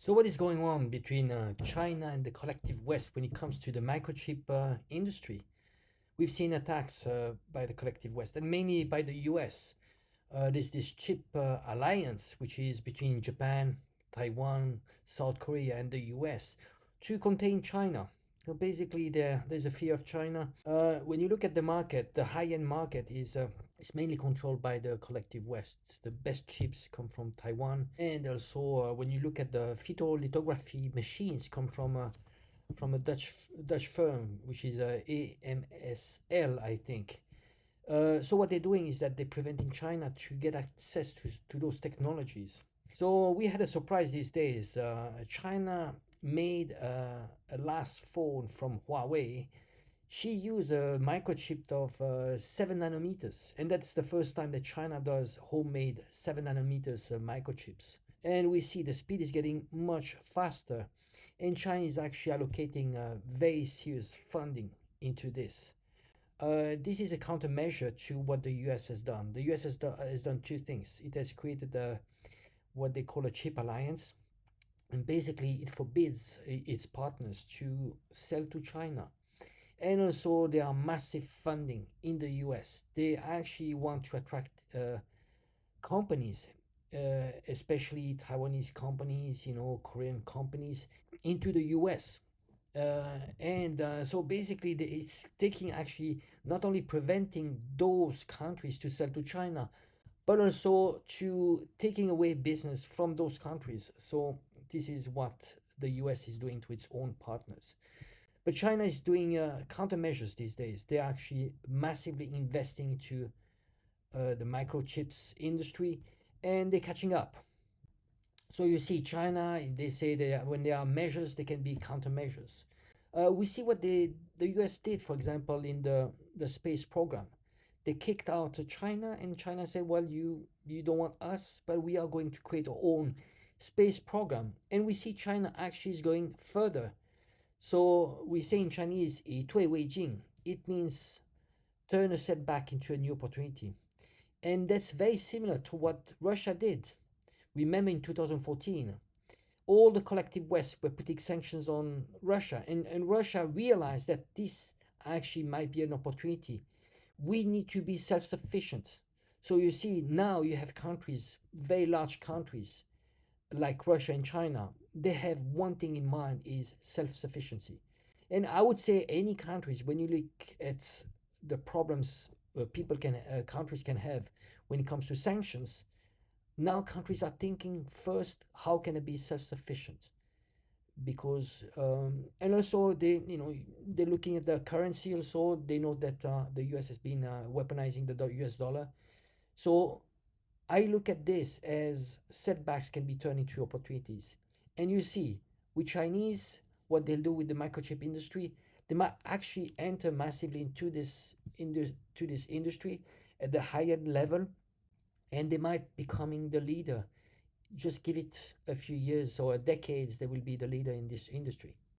So what is going on between China and the collective West when it comes to the microchip industry? We've seen attacks by the collective West and mainly by the US. There's this chip alliance, which is between Japan, Taiwan, South Korea, and the US to contain China. So basically, there's a fear of China. When you look at the market, the high-end market is mainly controlled by the collective West. The best chips come from Taiwan, and also when you look at the photolithography machines, come from a Dutch firm, which is AMSL, I think. So what they're doing is that they're preventing China to get access to those technologies. So we had a surprise these days. China made a last phone from Huawei. She used a microchip of 7 nanometers, and that's the first time that China does homemade 7 nanometers microchips. And we see the speed is getting much faster, and China is actually allocating very serious funding into this. This is a countermeasure to what the US has done. The US has done two things. It has created what they call a chip alliance, and basically it forbids its partners to sell to China. And also, there are massive funding in the US. They actually want to attract companies, especially Taiwanese companies, Korean companies, into the US. So basically, it's taking actually not only preventing those countries to sell to China, but also to taking away business from those countries. So this is what the US is doing to its own partners. But China is doing countermeasures these days. They're actually massively investing into the microchips industry, and they're catching up. So you see, China, they say that when there are measures, there can be countermeasures. We see what the US did, for example, in the space program. They kicked out China, and China said, well, you don't want us, but we are going to create our own space program. And we see China actually is going further. So we say in Chinese, 以退为进. It means turn a setback into a new opportunity. And that's very similar to what Russia did. Remember in 2014, all the collective West were putting sanctions on Russia, and Russia realized that this actually might be an opportunity. We need to be self-sufficient. So you see, now you have countries, very large countries, like Russia and China. They have one thing in mind, is self-sufficiency. And I would say any countries, when you look at the problems countries can have when it comes to sanctions, now countries are thinking first, how can I be self-sufficient? Because and also they're looking at the currency. Also, they know that the US has been weaponizing the US dollar. So I look at this as setbacks can be turned into opportunities. And you see, with Chinese, what they'll do with the microchip industry, they might actually enter massively into this industry at the higher level, and they might becoming the leader. Just give it a few years or decades, they will be the leader in this industry.